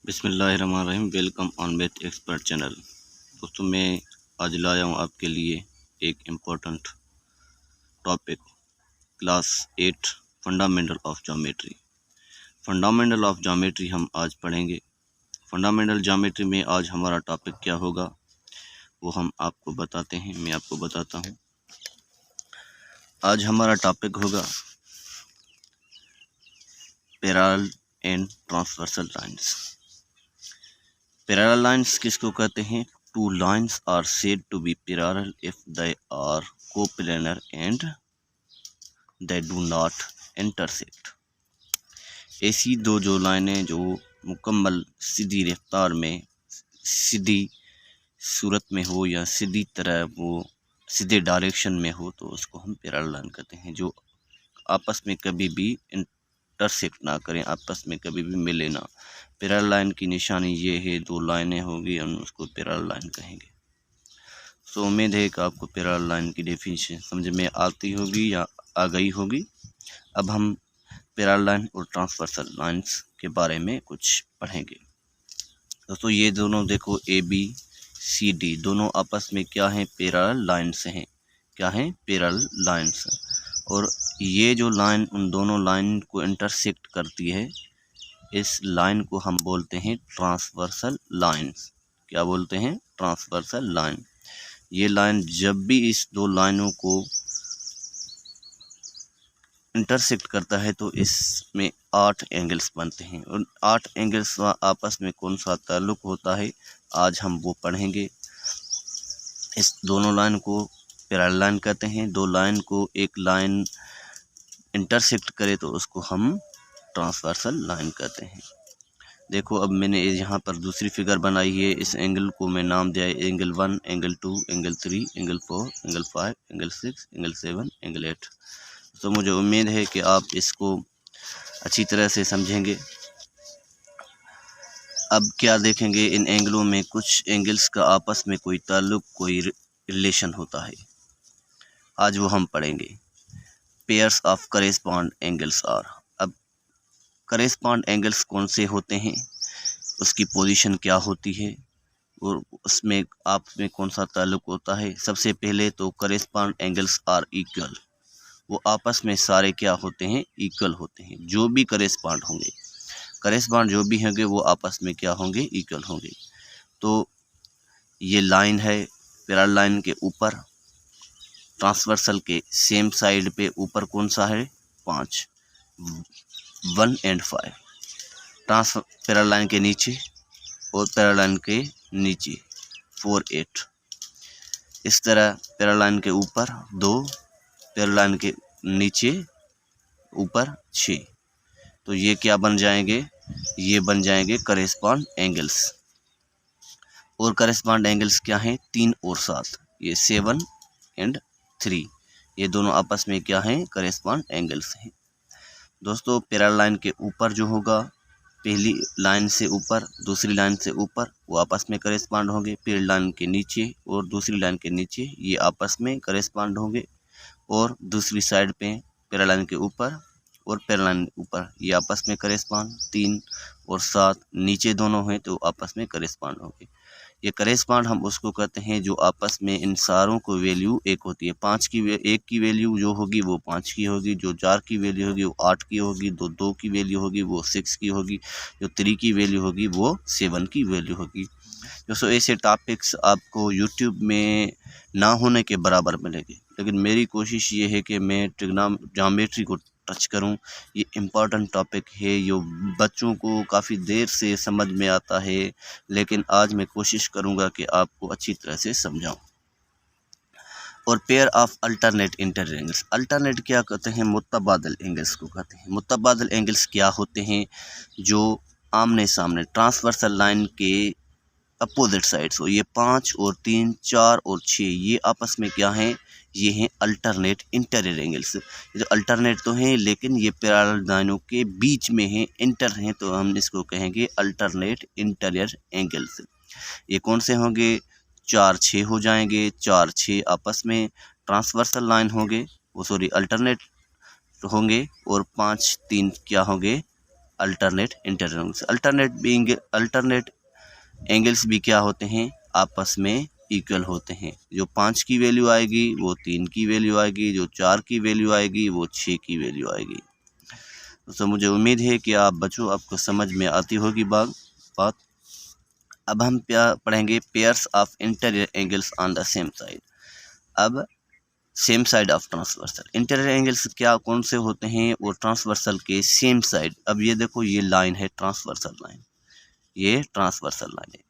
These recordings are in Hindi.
बिस्मिल्लाहिर्रहमानिर्रहीम। Welcome on math expert channel. दोस्तों, मैं आज लाया हूँ आपके लिए एक important topic, class 8 fundamental of geometry. Fundamental of geometry हम आज पढ़ेंगे। फंडामेंटल ज्योमेट्री में आज हमारा टॉपिक क्या होगा वो हम आपको बताते हैं, मैं आपको बताता हूँ। आज हमारा टॉपिक होगा parallel and transversal lines. Parallel lines किसको कहते हैं? Two lines are said to be parallel if they are coplanar and they do not intersect. ऐसी दो जो लाइनें जो मुकम्मल सीधी रफ्तार में, सीधी सूरत में हो या सीधी तरह वो सीधे डायरेक्शन में हो, तो उसको हम पैरेलल लाइन कहते हैं। जो आपस में कभी भी इंटरसेक्ट ना करें, आपस में कभी भी मिले ना। पैरेलल लाइन की निशानी ये है, दो लाइनें होगी, हम उसको पैरेलल लाइन कहेंगे। सो उम्मीद है कि आपको पैरेलल लाइन की डेफिनेशन समझ में आती होगी या आ गई होगी। अब हम पैरेलल लाइन और ट्रांसवर्सल लाइन्स के बारे में कुछ पढ़ेंगे। दोस्तों, ये दोनों देखो, ए बी सी डी दोनों आपस में क्या हैं? पैरेलल लाइन्स हैं। क्या हैं? Parallel lines. और ये जो लाइन उन दोनों लाइन को इंटरसेक्ट करती है, इस लाइन को हम बोलते हैं ट्रांसवर्सल लाइन्स। क्या बोलते हैं? Transversal line. ये लाइन जब भी इस दो लाइनों को इंटरसेक्ट करता है तो इसमें 8 एंगल्स बनते हैं। और 8 एंगल्स का आपस में कौन सा ताल्लुक होता है, आज हम वो पढ़ेंगे। इस दोनों लाइन को पैरेलल लाइन कहते हैं। दो लाइन को एक लाइन इंटरसेक्ट करे तो उसको हम ट्रांसवर्सल लाइन कहते हैं। देखो, अब मैंने यहाँ पर दूसरी फिगर बनाई है। इस एंगल को मैं नाम दिया है angle 1, angle 2, angle 3, angle 4, angle 5, angle 6, angle 7, angle 8। तो मुझे उम्मीद है कि आप इसको अच्छी तरह से समझेंगे। अब क्या देखेंगे, इन एंगलों में कुछ एंगल्स का आपस में कोई ताल्लुक, कोई रिलेशन होता है। आज वो हम पढ़ेंगे। Pairs of correspond angles are. अब करेस्पॉन्ड एंगल्स कौन से होते हैं, उसकी पोजीशन क्या होती है और उसमें आप में कौन सा ताल्लुक होता है। सबसे पहले तो करेस्पॉन्ड एंगल्स आर इक्वल। वो आपस में सारे क्या होते हैं? इक्वल होते हैं। जो भी करेस्पॉन्ड होंगे, करेस्पॉन्ड जो भी होंगे वो आपस में क्या होंगे? इक्वल होंगे। तो ये लाइन है पैरेलल लाइन के ऊपर, ट्रांसवर्सल के सेम साइड पे ऊपर कौन सा है? 5, 1 और 5। पैरेलल लाइन के नीचे और पैरेलल लाइन के नीचे 4, 8। इस तरह पैरेलल लाइन के ऊपर 2, पैरेलल लाइन के नीचे ऊपर 6। तो ये क्या बन जाएंगे? ये बन जाएंगे करेस्पॉन्ड एंगल्स। और करेस्पॉन्ड एंगल्स क्या हैं? 3 और 7। ये 7 और 3, ये दोनों आपस में क्या हैं? करेस्पॉन्ड एंगल्स हैं। दोस्तों, पैरेलल लाइन के ऊपर जो होगा, पहली लाइन से ऊपर, दूसरी लाइन से ऊपर, वो आपस में करेस्पॉन्ड होंगे। पैरेलल लाइन के नीचे और दूसरी लाइन के नीचे ये आपस में करेस्पॉन्ड होंगे। और दूसरी साइड पे पैरेलल लाइन के ऊपर और पैरेलल लाइन ऊपर ये आपस में करेस्पॉन्ड। 3 और 7 नीचे दोनों हैं तो आपस में करेस्पॉन्ड होंगे। ये करेस्पॉन्ड हम उसको कहते हैं जो आपस में इन सारों को वैल्यू एक होती है। 1 की वैल्यू जो होगी वो 5 की होगी, जो 4 की वैल्यू होगी वो 8 की होगी, 2 की वैल्यू होगी वो 6 की होगी, जो 3 की वैल्यू होगी वो 7 की वैल्यू होगी। दोस्तों, ऐसे टॉपिक्स आपको यूट्यूब में ना होने के बराबर मिलेंगे, लेकिन मेरी कोशिश ये है कि मैं ज्योमेट्री को टच करूं। ये इम्पॉर्टेंट टॉपिक है, जो बच्चों को काफ़ी देर से समझ में आता है, लेकिन आज मैं कोशिश करूंगा कि आपको अच्छी तरह से समझाऊं। और pair of alternate interior angles. Alternate क्या कहते हैं? मुतबादिल एंगल्स को कहते हैं। मुतबादिल एंगल्स क्या होते हैं? जो आमने सामने ट्रांसवर्सल लाइन के अपोजिट साइड्स हो। ये 5 और 3, 4 और 6 ये आपस में क्या हैं? ये हैं अल्टरनेट इंटीरियर एंगल्स। जो अल्टरनेट तो हैं, लेकिन ये पैरेलल लाइनों के बीच में हैं, इंटर हैं, तो हम इसको कहेंगे अल्टरनेट इंटीरियर एंगल्स। ये कौन से होंगे? 4, 6 हो जाएंगे। 4, 6 आपस में ट्रांसवर्सल लाइन होंगे, वो सॉरी अल्टरनेट होंगे। और 5, 3 क्या होंगे? Alternate interior angles. Alternate angles भी क्या होते हैं, आपस में इक्वल होते हैं। जो 5 की वैल्यू आएगी वो 3 की वैल्यू आएगी, जो 4 की वैल्यू आएगी वो 6 की वैल्यू आएगी। दोस्तों मुझे उम्मीद है कि आप बच्चों आपको समझ में आती होगी बात। अब हम क्या पढ़ेंगे, pairs of interior angles on the same side. अब same side of transversal interior angles क्या कौन से होते हैं, वो ट्रांसवर्सल के सेम साइड। अब ये देखो ये लाइन है ट्रांसवर्सल लाइन, ये ट्रांसवर्सल लाइन है।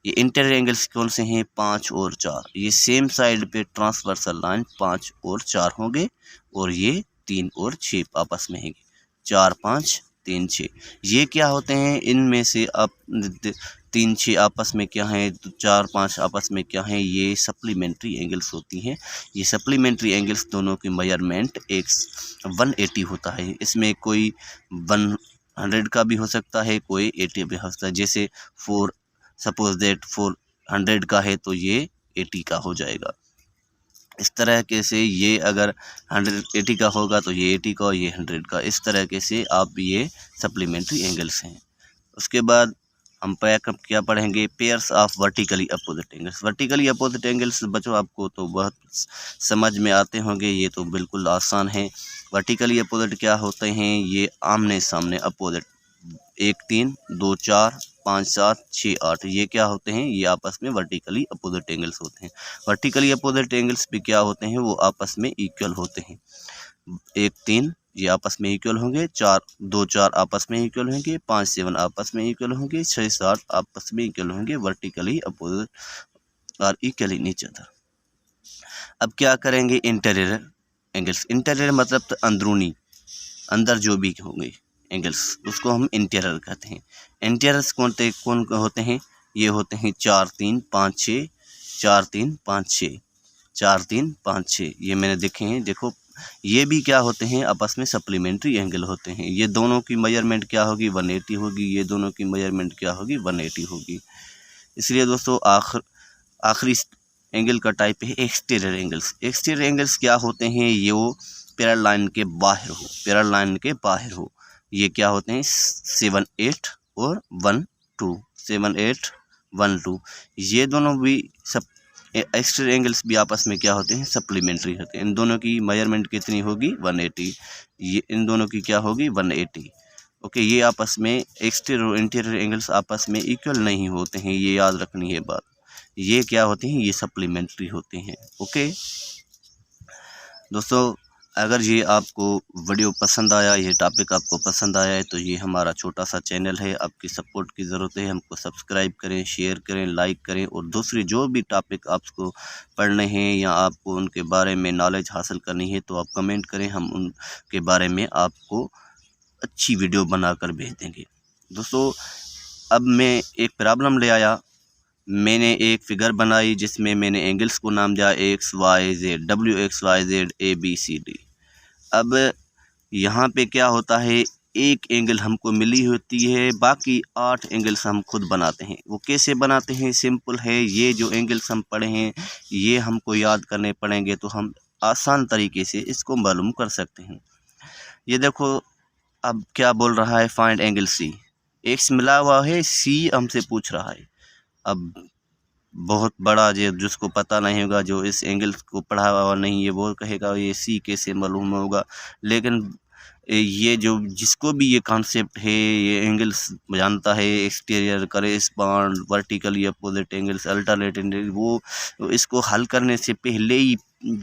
ये इंटीरियर एंगल्स कौन से हैं, 5 और 4। ये सेम साइड पे ट्रांसवर्सल लाइन 5 और 4 होंगे, और ये 3 और 6 आपस में होंगे, 4 5 3 6। ये क्या होते हैं, इनमें से आप 3 6 आपस में क्या है, 4 5 आपस में क्या है, ये सप्लीमेंट्री एंगल्स होती हैं। ये सप्लीमेंट्री एंगल्स दोनों की मेजरमेंट 180 होता है। इसमें कोई 100 का भी हो सकता है, कोई 80 भी हो सकता है। जैसे सपोज दैट 400 का है तो ये 80 का हो जाएगा। इस तरह के से ये अगर 180 का होगा तो ये 80 का, ये 100 का। इस तरह के से आप ये सप्लीमेंट्री एंगल्स हैं। उसके बाद हम क्या पढ़ेंगे, pairs of vertically opposite angles. Vertically opposite angles बच्चों आपको तो बहुत समझ में आते होंगे, ये तो बिल्कुल आसान है। वर्टिकली अपोजिट क्या होते हैं, ये आमने सामने अपोजिट 1 3 2 4 5 7 6 8, ये क्या होते हैं, ये आपस में वर्टिकली अपोजिट एंगल्स होते हैं। वर्टिकली अपोजिट एंगल्स भी क्या होते हैं, वो आपस में इक्वल होते हैं। 1 3 ये आपस में इक्वल होंगे, 4 2 4 आपस में इक्वल होंगे, 5 7 आपस में इक्वल होंगे, 6 7 आपस में इक्वल होंगे। वर्टिकली अपोजिट और इक्वली नीचे था। अब क्या करेंगे, इंटीरियर एंगल्स। इंटीरियर मतलब तो अंदरूनी, अंदर जो भी होंगे एंगल्स, उसको हम इंटीरियर कहते हैं। इंटीरियर्स कौन होते हैं, ये होते हैं 4 3 5 6, 4 3 5 6, 4 3 5 6। ये मैंने देखे हैं, देखो ये भी क्या होते हैं, आपस में सप्लीमेंट्री एंगल होते हैं। ये दोनों की मेजरमेंट क्या होगी, 180 होगी। ये दोनों की मेजरमेंट क्या होगी, 180 होगी। इसलिए दोस्तों आखिरी एंगल का टाइप है एक्सटीरियर एंगल्स। एक्सटीरियर एंगल्स क्या होते हैं, ये वो पैरेलल लाइन के बाहर हो, पैरेलल लाइन के बाहर हो। ये क्या होते हैं, 7 8 और 1 2, 7 8 1 2। ये दोनों भी सब एक्सटीरियर एंगल्स भी आपस में क्या होते हैं, सप्लीमेंट्री होते हैं। इन दोनों की मेजरमेंट कितनी होगी, 180। ये इन दोनों की क्या होगी, 180। ओके, ये आपस में एक्सटीरियर और इंटीरियर एंगल्स आपस में इक्वल नहीं होते हैं, ये याद रखनी है बात। ये क्या होते हैं, ये सप्लीमेंट्री होते हैं। ओके दोस्तों, अगर ये आपको वीडियो पसंद आया, ये टॉपिक आपको पसंद आया है, तो ये हमारा छोटा सा चैनल है, आपकी सपोर्ट की ज़रूरत है। हमको सब्सक्राइब करें, शेयर करें, लाइक करें, और दूसरी जो भी टॉपिक आपको पढ़ने हैं या आपको उनके बारे में नॉलेज हासिल करनी है, तो आप कमेंट करें, हम उनके बारे में आपको अच्छी वीडियो बनाकर भेज देंगे। दोस्तों, अब मैं एक प्रॉब्लम ले आया। मैंने एक फिगर बनाई जिसमें मैंने एंगल्स को नाम दिया X Y Z, WXYZ ABCD। अब यहाँ पे क्या होता है, एक एंगल हमको मिली होती है, बाकी 8 एंगल्स हम खुद बनाते हैं। वो कैसे बनाते हैं, सिंपल है। ये जो एंगल्स हम पढ़े हैं, ये हमको याद करने पड़ेंगे, तो हम आसान तरीके से इसको मालूम कर सकते हैं। ये देखो, अब क्या बोल रहा है, फाइंड एंगल सी। एक्स मिला हुआ है, सी हमसे पूछ रहा है। अब बहुत बड़ा जिसको पता नहीं होगा, जो इस एंगल को पढ़ा हुआ नहीं है, वो कहेगा ये सी कैसे मालूम होगा। लेकिन ये जो जिसको भी ये कॉन्सेप्ट है, ये एंगल्स जानता है, exterior, correspond, vertically opposite angles, alternate angle, वो इसको हल करने से पहले ही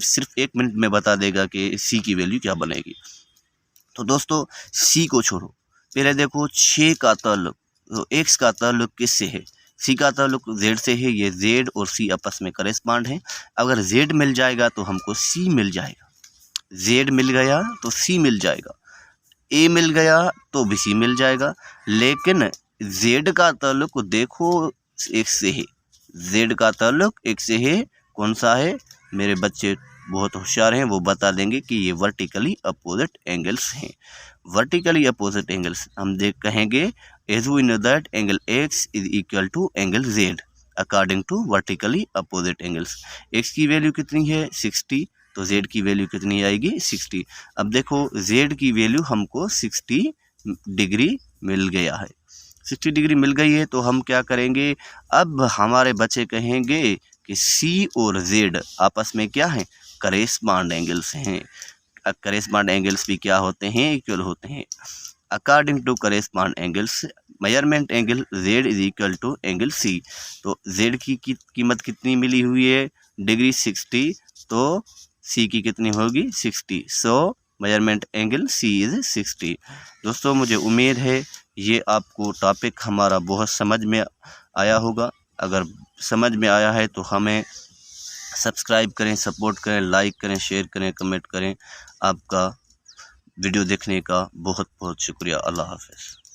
सिर्फ 1 मिनट में बता देगा कि सी की वैल्यू क्या बनेगी। तो दोस्तों, सी को छोड़ो, पहले देखो 6 का ताल्लुक, तो एक्स का ताल्लुक किससे है, सी का ताल्लुक जेड से है। ये जेड और सी आपस में करेस्पॉन्ड है। अगर जेड मिल जाएगा तो हमको सी मिल जाएगा, जेड मिल गया तो सी मिल जाएगा, ए मिल गया तो भी सी मिल जाएगा। लेकिन जेड का ताल्लुक देखो एक्स से है, जेड का ताल्लुक एक्स से है। कौन सा है, मेरे बच्चे बहुत होशियार हैं, वो बता देंगे कि ये वर्टिकली अपोजिट एंगल्स हैं। वर्टिकली अपोजिट एंगल्स हम कहेंगे as we know that angle x is equal to angle z according to vertically opposite angles। x की वैल्यू कितनी है, 60, तो z की वैल्यू कितनी आएगी, 60। अब देखो z की वैल्यू हमको 60 डिग्री मिल गया है। 60 डिग्री मिल गई है तो हम क्या करेंगे, अब हमारे बच्चे कहेंगे कि सी और जेड आपस में क्या है, करेस्पॉन्ड एंगल्स हैं। करेस्पॉन्ड एंगल्स भी क्या होते हैं, इक्वल होते हैं। According to correspond angles measurement angle Z is equal to angle C. तो जेड की कीमत कितनी मिली हुई है, डिग्री 60, तो सी की कितनी होगी 60। So measurement angle C is 60। दोस्तों मुझे उम्मीद है ये आपको टॉपिक हमारा बहुत समझ में आया होगा। अगर समझ में आया है तो हमें सब्सक्राइब करें, सपोर्ट करें, लाइक करें, शेयर करें, कमेंट करें। आपका वीडियो देखने का बहुत बहुत शुक्रिया। अल्लाह हाफ़िज़।